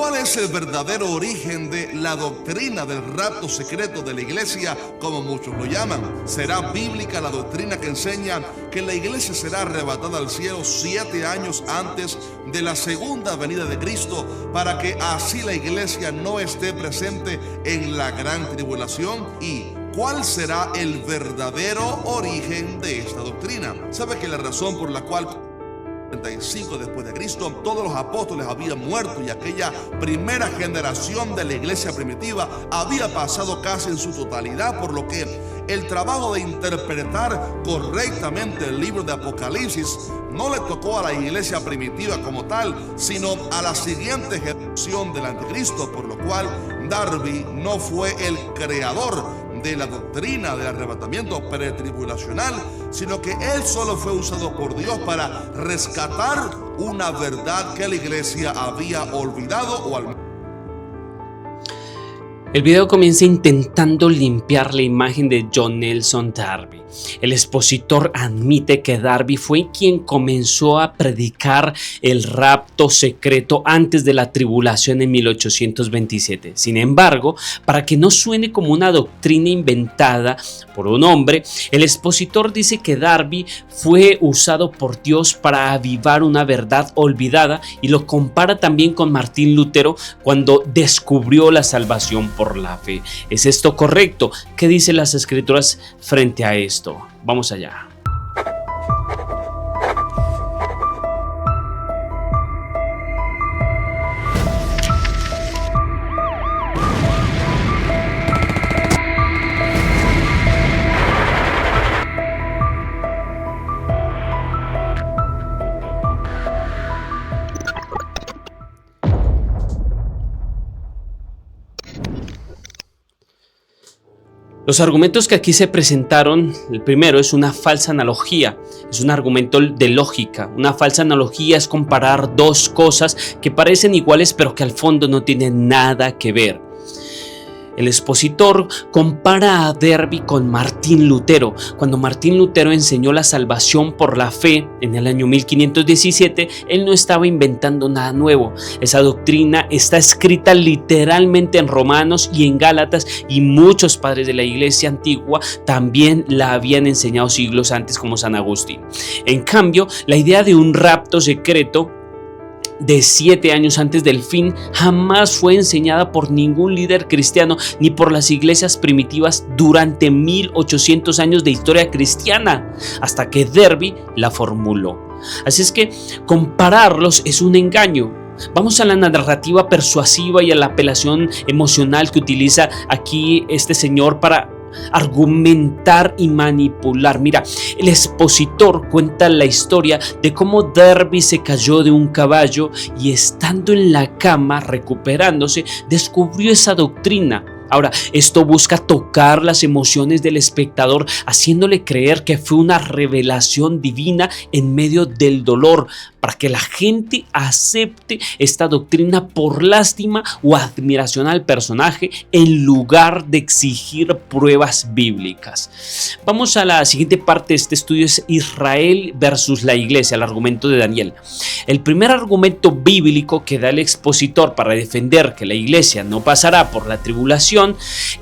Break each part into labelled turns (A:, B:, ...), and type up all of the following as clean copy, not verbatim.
A: ¿cuál es el verdadero origen de la doctrina del rapto secreto de la iglesia, como muchos lo llaman? ¿Será bíblica la doctrina que enseña que la iglesia será arrebatada al cielo 7 años antes de la segunda venida de Cristo, para que así la iglesia no esté presente en la gran tribulación? ¿Y cuál será el verdadero origen de esta doctrina? ¿Sabe que la razón por la cual 35 después de Cristo todos los apóstoles habían muerto y aquella primera generación de la iglesia primitiva había pasado casi en su totalidad, por lo que el trabajo de interpretar correctamente el libro de Apocalipsis no le tocó a la iglesia primitiva como tal, sino a la siguiente generación del anticristo, por lo cual Darby no fue el creador de la doctrina del arrebatamiento pretribulacional, sino que él solo fue usado por Dios para rescatar una verdad que la iglesia había olvidado o al...
B: El video comienza intentando limpiar la imagen de John Nelson Darby. El expositor admite que Darby fue quien comenzó a predicar el rapto secreto antes de la tribulación en 1827. Sin embargo, para que no suene como una doctrina inventada por un hombre, el expositor dice que Darby fue usado por Dios para avivar una verdad olvidada y lo compara también con Martín Lutero cuando descubrió la salvación por la fe. ¿Es esto correcto? ¿Qué dicen las escrituras frente a esto? Vamos allá. Los argumentos que aquí se presentaron, el primero es una falsa analogía, es un argumento de lógica. Una falsa analogía es comparar dos cosas que parecen iguales pero que al fondo no tienen nada que ver. El expositor compara a Darby con Martín Lutero. Cuando Martín Lutero enseñó la salvación por la fe en el año 1517, él no estaba inventando nada nuevo. Esa doctrina está escrita literalmente en Romanos y en Gálatas, y muchos padres de la iglesia antigua también la habían enseñado siglos antes, como San Agustín. En cambio, la idea de un rapto secreto de 7 años antes del fin jamás fue enseñada por ningún líder cristiano ni por las iglesias primitivas durante 1800 años de historia cristiana, hasta que Darby la formuló. Así es que compararlos es un engaño. Vamos a la narrativa persuasiva y a la apelación emocional que utiliza aquí este señor para argumentar y manipular. Mira, el expositor cuenta la historia de cómo Darby se cayó de un caballo y, estando en la cama recuperándose, descubrió esa doctrina. Ahora, esto busca tocar las emociones del espectador, haciéndole creer que fue una revelación divina en medio del dolor, para que la gente acepte esta doctrina por lástima o admiración al personaje, en lugar de exigir pruebas bíblicas. Vamos a la siguiente parte de este estudio: es Israel versus la iglesia, el argumento de Daniel. El primer argumento bíblico que da el expositor para defender que la iglesia no pasará por la tribulación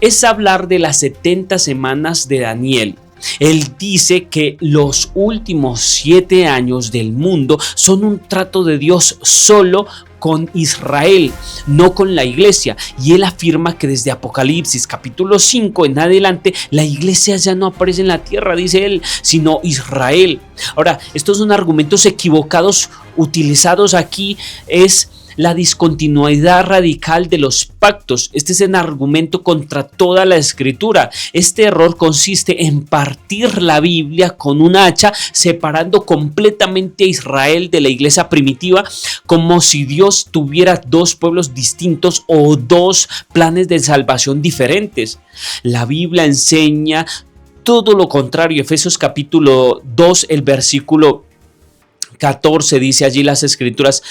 B: es hablar de las 70 semanas de Daniel. Él dice que los últimos 7 años del mundo son un trato de Dios solo con Israel, no con la iglesia, y él afirma que desde Apocalipsis capítulo 5 en adelante la iglesia ya no aparece en la tierra, dice él, sino Israel. Ahora, estos son argumentos equivocados utilizados aquí. Es la discontinuidad radical de los pactos. Este es un argumento contra toda la escritura. Este error consiste en partir la Biblia con un hacha, separando completamente a Israel de la iglesia primitiva, como si Dios tuviera dos pueblos distintos o dos planes de salvación diferentes. La Biblia enseña todo lo contrario. Efesios capítulo 2, el versículo 14 dice allí las escrituras: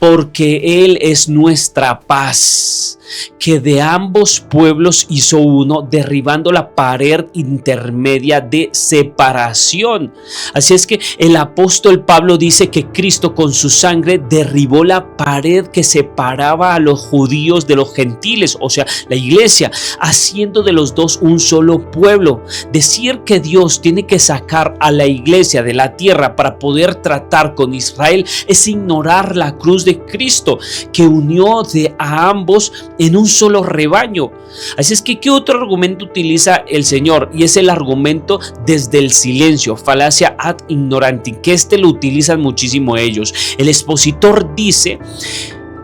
B: porque Él es nuestra paz, que de ambos pueblos hizo uno, derribando la pared intermedia de separación. Así es que el apóstol Pablo dice que Cristo con su sangre derribó la pared que separaba a los judíos de los gentiles, o sea, la iglesia, haciendo de los dos un solo pueblo. Decir que Dios tiene que sacar a la iglesia de la tierra para poder tratar con Israel es ignorar la cruz de Cristo, que unió a ambos en un solo rebaño. Así es que, ¿qué otro argumento utiliza el Señor? Y es el argumento desde el silencio, falacia ad ignoranti, que lo utilizan muchísimo ellos. El expositor dice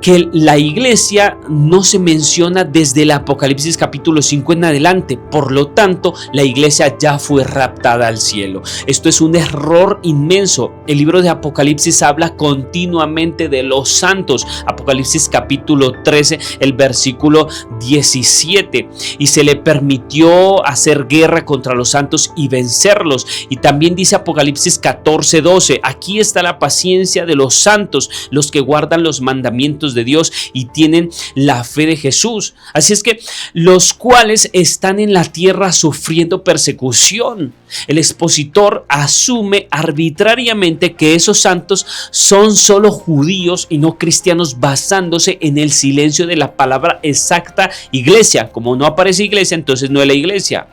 B: que la iglesia no se menciona desde el Apocalipsis capítulo 5 en adelante, por lo tanto la iglesia ya fue raptada al cielo. Esto es un error inmenso. El libro de Apocalipsis habla continuamente de los santos. Apocalipsis capítulo 13, el versículo 17, y se le permitió hacer guerra contra los santos y vencerlos. Y también dice Apocalipsis 14, 12, aquí está la paciencia de los santos, los que guardan los mandamientos de Dios y tienen la fe de Jesús. Así es que los cuales están en la tierra sufriendo persecución. El expositor asume arbitrariamente que esos santos son solo judíos y no cristianos, basándose en el silencio de la palabra exacta iglesia. Como no aparece iglesia, entonces no es la iglesia.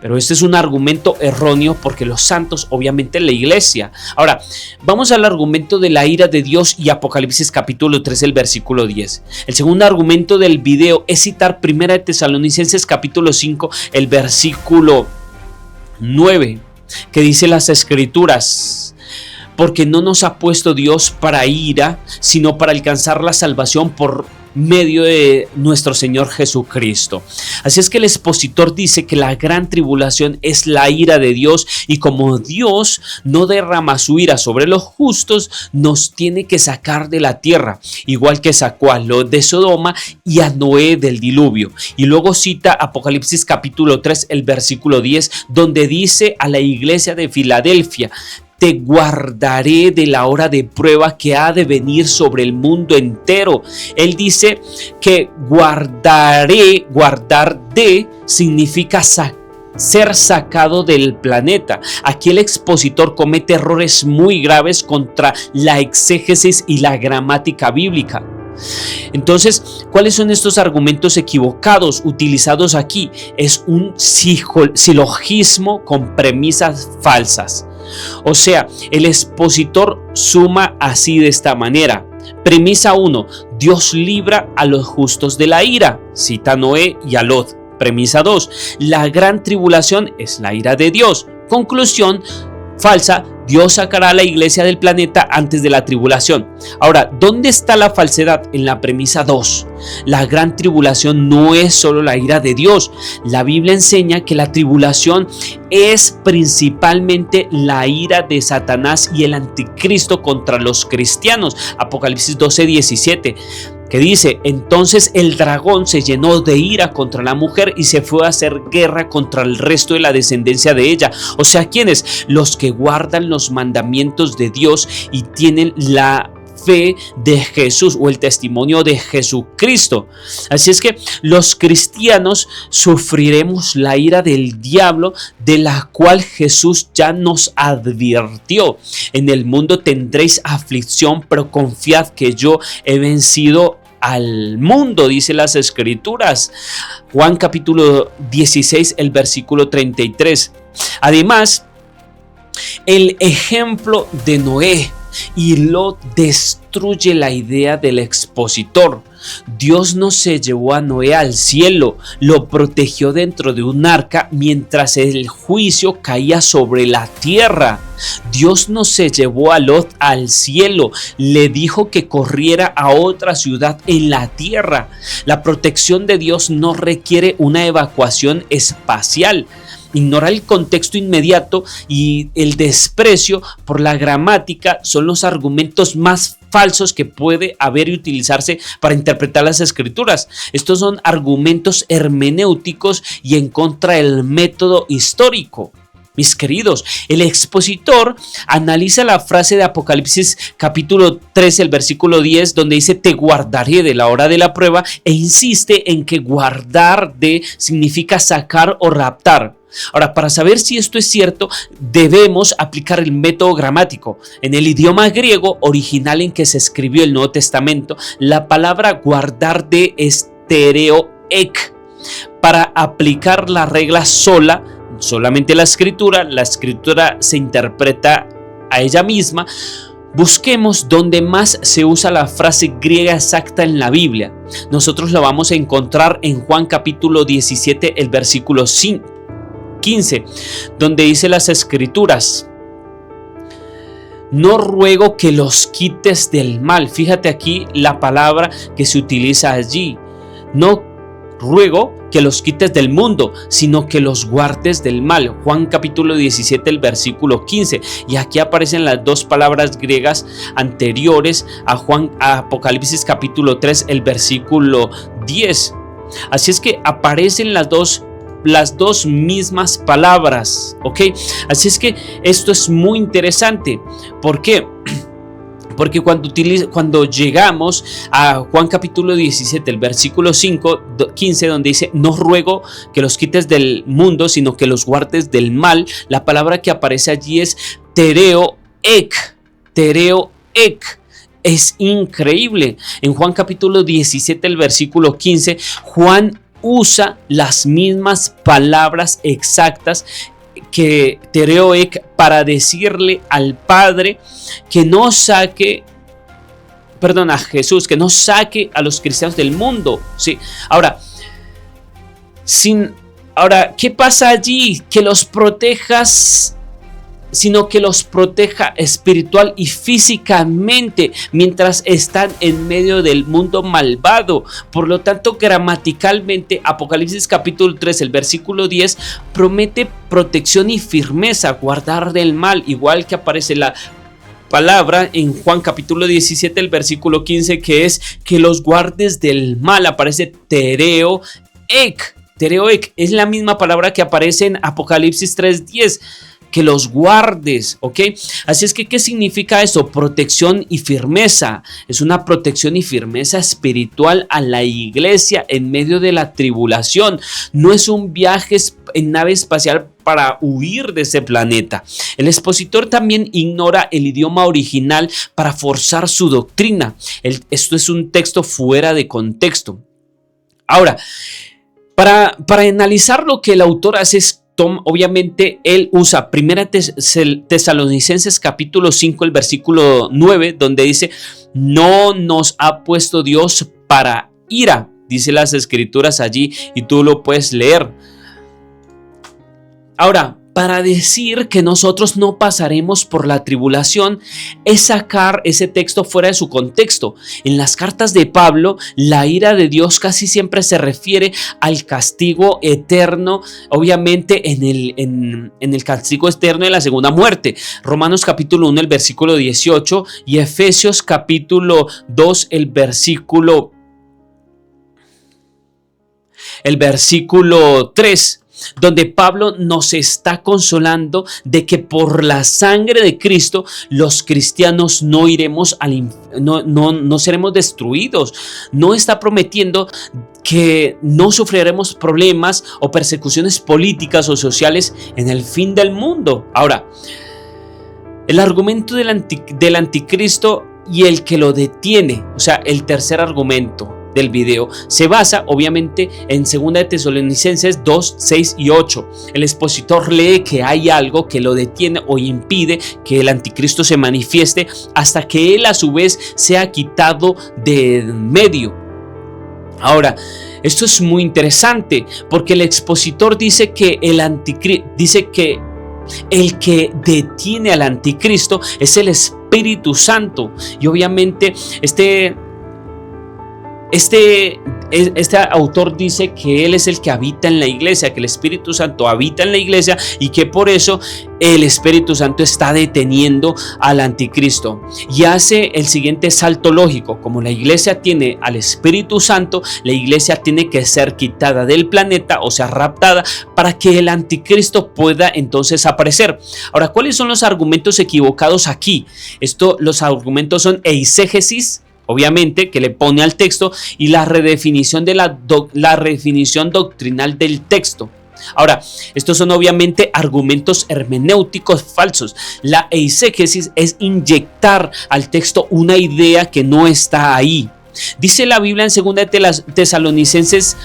B: Pero este es un argumento erróneo, porque los santos, obviamente, la iglesia. Ahora, vamos al argumento de la ira de Dios y Apocalipsis capítulo 3, el versículo 10. El segundo argumento del video es citar 1 Tesalonicenses capítulo 5, el versículo 9, que dice las escrituras: porque no nos ha puesto Dios para ira, sino para alcanzar la salvación por medio de nuestro Señor Jesucristo. Así es que el expositor dice que la gran tribulación es la ira de Dios, y como Dios no derrama su ira sobre los justos, nos tiene que sacar de la tierra, igual que sacó a Lot de Sodoma y a Noé del diluvio. Y luego cita Apocalipsis capítulo 3, el versículo 10, donde dice a la iglesia de Filadelfia: te guardaré de la hora de prueba que ha de venir sobre el mundo entero. Él dice que guardaré, guardar de, significa ser sacado del planeta. Aquí el expositor comete errores muy graves contra la exégesis y la gramática bíblica. Entonces, ¿cuáles son estos argumentos equivocados utilizados aquí? Es un silogismo con premisas falsas. O sea, el expositor suma así, de esta manera: premisa 1, Dios libra a los justos de la ira, cita a Noé y a Lot. Premisa 2, la gran tribulación es la ira de Dios. Conclusión falsa, Dios sacará a la iglesia del planeta antes de la tribulación. Ahora, ¿dónde está la falsedad? En la premisa 2. La gran tribulación no es solo la ira de Dios. La Biblia enseña que la tribulación es principalmente la ira de Satanás y el anticristo contra los cristianos. Apocalipsis 12, 17. Que dice: entonces el dragón se llenó de ira contra la mujer y se fue a hacer guerra contra el resto de la descendencia de ella. O sea, ¿quiénes? Los que guardan los mandamientos de Dios y tienen la fe de Jesús o el testimonio de Jesucristo. Así es que los cristianos sufriremos la ira del diablo, de la cual Jesús ya nos advirtió: en el mundo tendréis aflicción, pero confiad que yo he vencido al mundo, dice las escrituras. Juan capítulo 16, el versículo 33. Además, el ejemplo de Noé y Lot destruye la idea del expositor. Dios no se llevó a Noé al cielo, lo protegió dentro de un arca mientras el juicio caía sobre la tierra. Dios no se llevó a Lot al cielo, le dijo que corriera a otra ciudad en la tierra. La protección de Dios no requiere una evacuación espacial. Ignorar el contexto inmediato y el desprecio por la gramática son los argumentos más falsos que puede haber y utilizarse para interpretar las escrituras. Estos son argumentos hermenéuticos y en contra del método histórico. Mis queridos, el expositor analiza la frase de Apocalipsis capítulo 3, el versículo 10, donde dice te guardaré de la hora de la prueba, e insiste en que guardar de significa sacar o raptar. Ahora, para saber si esto es cierto, debemos aplicar el método gramático. En el idioma griego original en que se escribió el Nuevo Testamento, la palabra guardar de es stereoek. Para aplicar la regla solamente la escritura se interpreta a ella misma. Busquemos donde más se usa la frase griega exacta en la Biblia. Nosotros la vamos a encontrar en Juan capítulo 17, el versículo 15, donde dice las escrituras: no ruego que los quites del mal. Fíjate aquí la palabra que se utiliza allí. No ruego que los quites del mundo, sino que los guardes del mal. Juan capítulo 17, el versículo 15. Y aquí aparecen las dos palabras griegas anteriores a Apocalipsis capítulo 3, el versículo 10. Así es que aparecen las dos mismas palabras, ¿ok? Así es que esto es muy interesante. ¿Por qué? Porque cuando llegamos a Juan capítulo 17, el versículo 15, donde dice no ruego que los quites del mundo, sino que los guardes del mal, la palabra que aparece allí es stereoek. Es increíble. En Juan capítulo 17, el versículo 15, Juan usa las mismas palabras exactas que stereoek para decirle al Padre que no saque, a Jesús, que no saque a los cristianos del mundo. ¿Sí? Ahora, ¿qué pasa allí? Que los protejas, sino que los proteja espiritual y físicamente mientras están en medio del mundo malvado. Por lo tanto, gramaticalmente, Apocalipsis capítulo 3, el versículo 10, promete protección y firmeza, guardar del mal, igual que aparece la palabra en Juan capítulo 17, el versículo 15, que es que los guardes del mal. Aparece stereoek. Es la misma palabra que aparece en Apocalipsis 3:10. Que los guardes, ¿ok? Así es que, ¿qué significa eso? Protección y firmeza. Es una protección y firmeza espiritual a la iglesia en medio de la tribulación. No es un viaje en nave espacial para huir de ese planeta. El expositor también ignora el idioma original para forzar su doctrina. Esto es un texto fuera de contexto. Ahora, para analizar lo que el autor hace es obviamente él usa 1 Tesalonicenses capítulo 5, el versículo 9, donde dice no nos ha puesto Dios para ira, dice las escrituras allí y tú lo puedes leer. Ahora, para decir que nosotros no pasaremos por la tribulación es sacar ese texto fuera de su contexto. En las cartas de Pablo, la ira de Dios casi siempre se refiere al castigo eterno, obviamente en el castigo eterno de la segunda muerte. Romanos capítulo 1, el versículo 18 y Efesios capítulo 2, el versículo 3. Donde Pablo nos está consolando de que por la sangre de Cristo los cristianos no iremos no seremos destruidos. No está prometiendo que no sufriremos problemas o persecuciones políticas o sociales en el fin del mundo. Ahora, el argumento del anticristo y el que lo detiene, o sea, el tercer argumento del video, se basa obviamente en 2 Tesalonicenses 2, 6 y 8. El expositor lee que hay algo que lo detiene o impide que el anticristo se manifieste hasta que él a su vez sea quitado de medio. Ahora, esto es muy interesante porque el expositor dice que el que detiene al anticristo es el Espíritu Santo y obviamente Este autor dice que Él es el que habita en la iglesia, que el Espíritu Santo habita en la iglesia y que por eso el Espíritu Santo está deteniendo al anticristo. Y hace el siguiente salto lógico: como la iglesia tiene al Espíritu Santo, la iglesia tiene que ser quitada del planeta, o sea, raptada, para que el anticristo pueda entonces aparecer. Ahora, ¿cuáles son los argumentos equivocados aquí? Los argumentos son eisegesis, obviamente, que le pone al texto, y la redefinición de la redefinición doctrinal del texto. Ahora, estos son obviamente argumentos hermenéuticos falsos. La eisegesis es inyectar al texto una idea que no está ahí. Dice la Biblia en 2 Tesalonicenses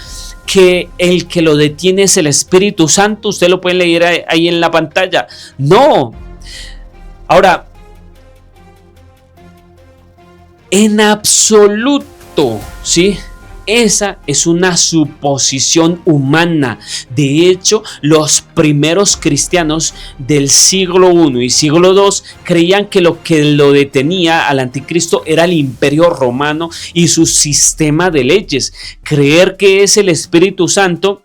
B: que el que lo detiene es el Espíritu Santo. Usted lo puede leer ahí en la pantalla. No. Ahora, en absoluto, ¿sí? Esa es una suposición humana. De hecho, los primeros cristianos del siglo I y siglo II creían que lo detenía al anticristo era el imperio romano y su sistema de leyes. Creer que es el Espíritu Santo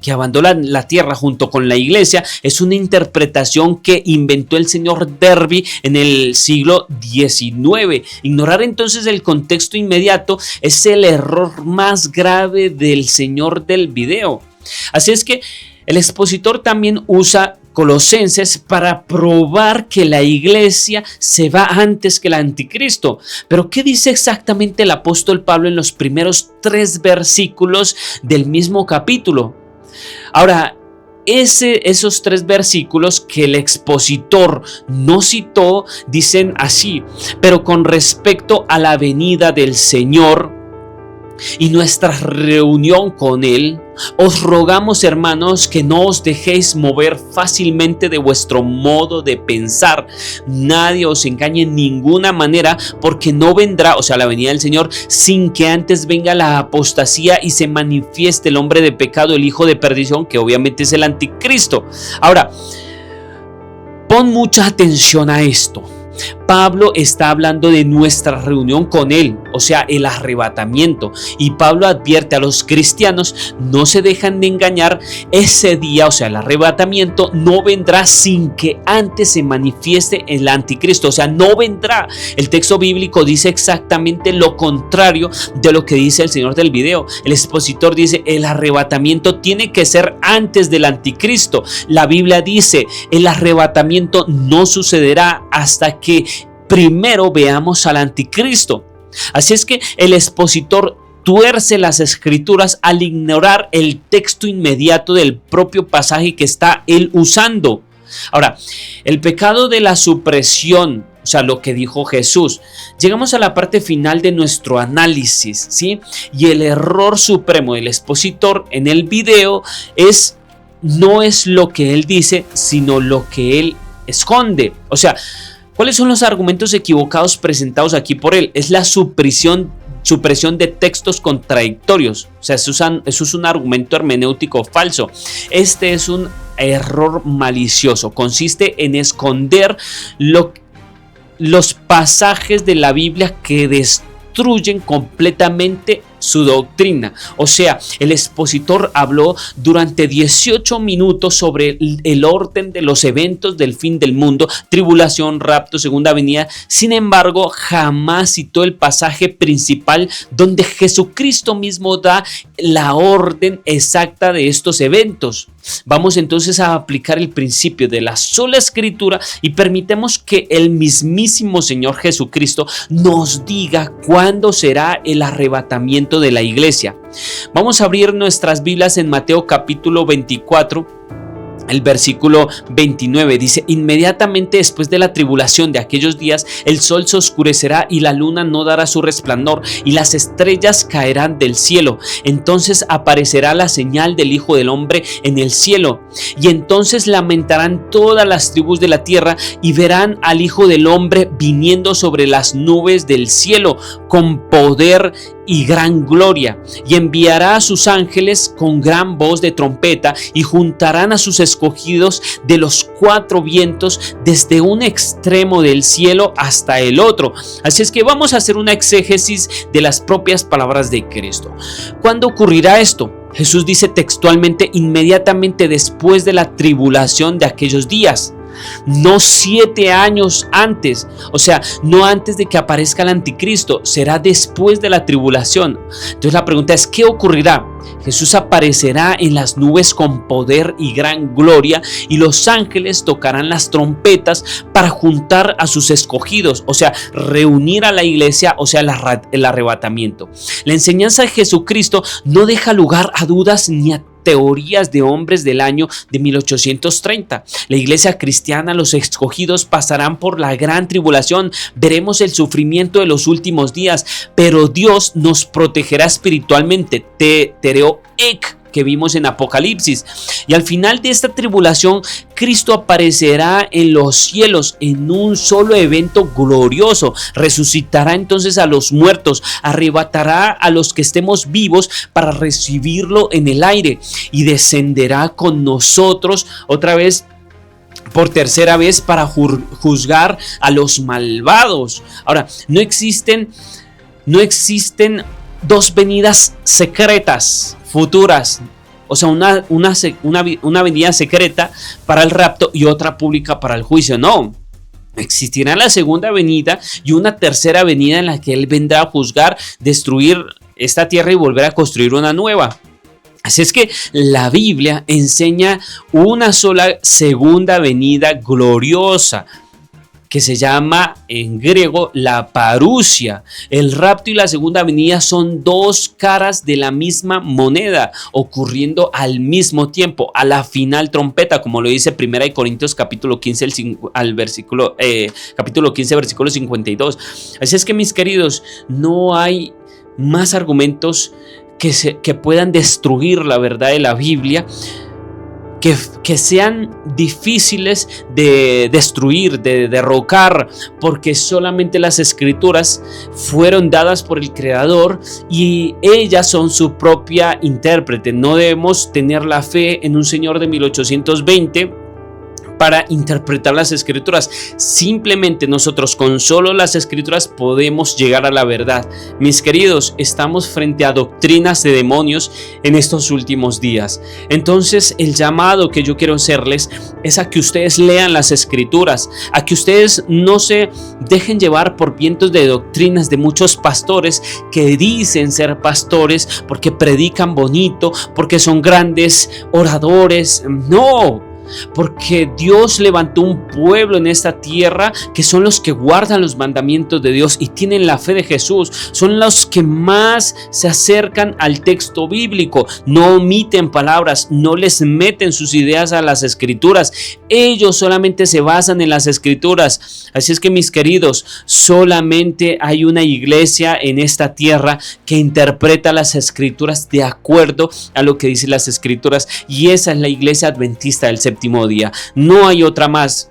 B: que abandona la tierra junto con la iglesia es una interpretación que inventó el señor Derby en el siglo XIX. Ignorar entonces el contexto inmediato es el error más grave del señor del video. Así es que el expositor también usa Colosenses para probar que la iglesia se va antes que el anticristo. Pero ¿qué dice exactamente el apóstol Pablo en los primeros 3 versículos del mismo capítulo? Ahora, esos 3 versículos que el expositor no citó dicen así: pero con respecto a la venida del Señor y nuestra reunión con Él, os rogamos, hermanos, que no os dejéis mover fácilmente de vuestro modo de pensar. Nadie os engañe en ninguna manera, porque no vendrá, o sea, la venida del Señor, sin que antes venga la apostasía y se manifieste el hombre de pecado, el hijo de perdición, que obviamente es el anticristo. Ahora, pon mucha atención a esto. Pablo está hablando de nuestra reunión con Él, o sea, el arrebatamiento. Y Pablo advierte a los cristianos: no se dejan de engañar, ese día, o sea, el arrebatamiento, no vendrá sin que antes se manifieste el anticristo, o sea, no vendrá. El texto bíblico dice exactamente lo contrario de lo que dice el señor del video. El expositor dice: el arrebatamiento tiene que ser antes del anticristo. La Biblia dice: el arrebatamiento no sucederá hasta que primero veamos al anticristo. Así es que el expositor tuerce las escrituras al ignorar el texto inmediato del propio pasaje que está él usando. Ahora, el pecado de la supresión, o sea, lo que dijo Jesús. Llegamos a la parte final de nuestro análisis, ¿sí? Y el error supremo del expositor en el video no es lo que él dice, sino lo que él esconde. O sea, ¿cuáles son los argumentos equivocados presentados aquí por él? Es la supresión de textos contradictorios. O sea, eso es un argumento hermenéutico falso. Este es un error malicioso. Consiste en esconder los pasajes de la Biblia que destruyen completamente su doctrina. O sea, el expositor habló durante 18 minutos sobre el orden de los eventos del fin del mundo: tribulación, rapto, segunda venida. Sin embargo, jamás citó el pasaje principal donde Jesucristo mismo da la orden exacta de estos eventos. Vamos entonces a aplicar el principio de la sola escritura y permitemos que el mismísimo Señor Jesucristo nos diga cuándo será el arrebatamiento de la iglesia. Vamos a abrir nuestras Biblias en Mateo capítulo 24. El versículo 29 dice: inmediatamente después de la tribulación de aquellos días, el sol se oscurecerá y la luna no dará su resplandor y las estrellas caerán del cielo. Entonces aparecerá la señal del Hijo del Hombre en el cielo. Y entonces lamentarán todas las tribus de la tierra y verán al Hijo del Hombre viniendo sobre las nubes del cielo con poder y gran gloria, y enviará a sus ángeles con gran voz de trompeta, y juntarán a sus escogidos de los cuatro vientos, desde un extremo del cielo hasta el otro. Así es que vamos a hacer una exégesis de las propias palabras de Cristo. ¿Cuándo ocurrirá esto? Jesús dice textualmente: inmediatamente después de la tribulación de aquellos días. No 7 años antes, o sea, no antes de que aparezca el anticristo, será después de la tribulación. Entonces la pregunta es: ¿qué ocurrirá? Jesús aparecerá en las nubes con poder y gran gloria, y los ángeles tocarán las trompetas para juntar a sus escogidos, o sea, reunir a la iglesia, o sea, el arrebatamiento. La enseñanza de Jesucristo no deja lugar a dudas ni a teorías de hombres del año de 1830. La iglesia cristiana, los escogidos, pasarán por la gran tribulación, veremos el sufrimiento de los últimos días, pero Dios nos protegerá espiritualmente, que vimos en Apocalipsis. Y al final de esta tribulación, Cristo aparecerá en los cielos en un solo evento glorioso. Resucitará entonces a los muertos, arrebatará a los que estemos vivos para recibirlo en el aire, y descenderá con nosotros otra vez, por tercera vez, para juzgar a los malvados. Ahora, no existen dos venidas secretas futuras, o sea, una venida secreta para el rapto y otra pública para el juicio. No, existirá la segunda venida y una tercera venida en la que Él vendrá a juzgar, destruir esta tierra y volver a construir una nueva. Así es que la Biblia enseña una sola segunda venida gloriosa, que se llama en griego la parusia. El rapto y la segunda venida son dos caras de la misma moneda, ocurriendo al mismo tiempo, a la final trompeta, como lo dice 1 Corintios capítulo 15, capítulo 15, versículo 52. Así es que, mis queridos, no hay más argumentos que puedan destruir la verdad de la Biblia, que sean difíciles de destruir, de derrocar, porque solamente las escrituras fueron dadas por el Creador y ellas son su propia intérprete. No debemos tener la fe en un señor de 1820 para interpretar las escrituras. Simplemente nosotros con solo las escrituras podemos llegar a la verdad. Mis queridos, estamos frente a doctrinas de demonios en estos últimos días. Entonces el llamado que yo quiero hacerles es a que ustedes lean las escrituras, a que ustedes no se dejen llevar por vientos de doctrinas de muchos pastores que dicen ser pastores porque predican bonito, porque son grandes oradores. No, porque Dios levantó un pueblo en esta tierra que son los que guardan los mandamientos de Dios y tienen la fe de Jesús. Son los que más se acercan al texto bíblico, no omiten palabras, no les meten sus ideas a las escrituras. Ellos solamente se basan en las escrituras. Así es que, mis queridos, solamente hay una iglesia en esta tierra que interpreta las escrituras de acuerdo a lo que dicen las escrituras, y esa es la iglesia adventista del séptimo día. No hay otra más.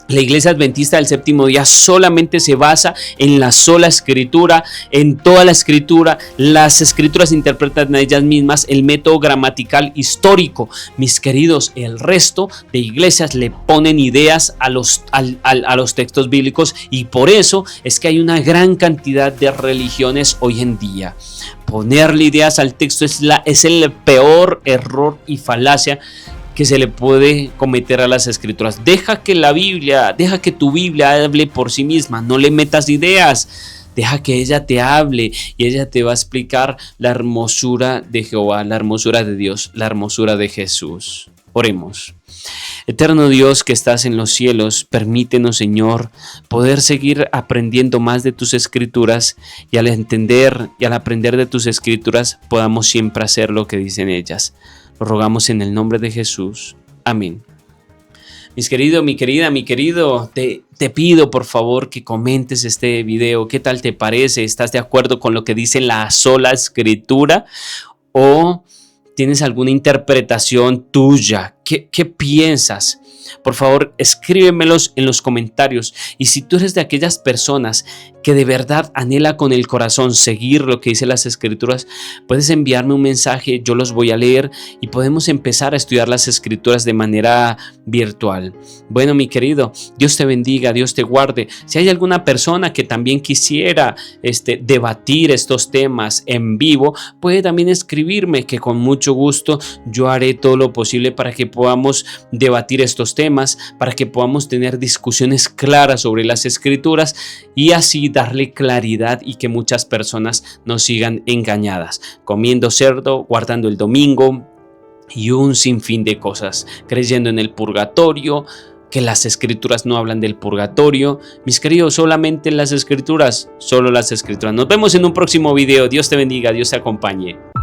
B: La iglesia adventista del séptimo día solamente se basa en la sola escritura, en toda la escritura. Las escrituras interpretan a ellas mismas, el método gramatical histórico. Mis queridos, el resto de iglesias le ponen ideas a los textos bíblicos, y por eso es que hay una gran cantidad de religiones hoy en día. Ponerle ideas al texto es el peor error y falacia que se le puede cometer a las escrituras. Deja que tu Biblia hable por sí misma, no le metas ideas, deja que ella te hable y ella te va a explicar la hermosura de Jehová, la hermosura de Dios, la hermosura de Jesús. Oremos. Eterno Dios que estás en los cielos, permítenos, Señor, poder seguir aprendiendo más de tus escrituras, y al entender y al aprender de tus escrituras podamos siempre hacer lo que dicen ellas. Lo rogamos en el nombre de Jesús. Amén. Mi querido, te pido por favor que comentes este video. ¿Qué tal te parece? ¿Estás de acuerdo con lo que dice la sola escritura? ¿O tienes alguna interpretación tuya ¿Qué piensas? Por favor, escríbemelos en los comentarios. Y si tú eres de aquellas personas que de verdad anhela con el corazón seguir lo que dice las Escrituras, puedes enviarme un mensaje, yo los voy a leer y podemos empezar a estudiar las Escrituras de manera virtual. Bueno, mi querido, Dios te bendiga, Dios te guarde. Si hay alguna persona que también quisiera debatir estos temas en vivo, puede también escribirme, que con mucho gusto yo haré todo lo posible para que podamos debatir estos temas, para que podamos tener discusiones claras sobre las Escrituras y así darle claridad y que muchas personas no sigan engañadas, comiendo cerdo, guardando el domingo y un sinfín de cosas, creyendo en el purgatorio, que las Escrituras no hablan del purgatorio. Mis queridos, solamente las Escrituras, solo las Escrituras. Nos vemos en un próximo video. Dios te bendiga, Dios te acompañe.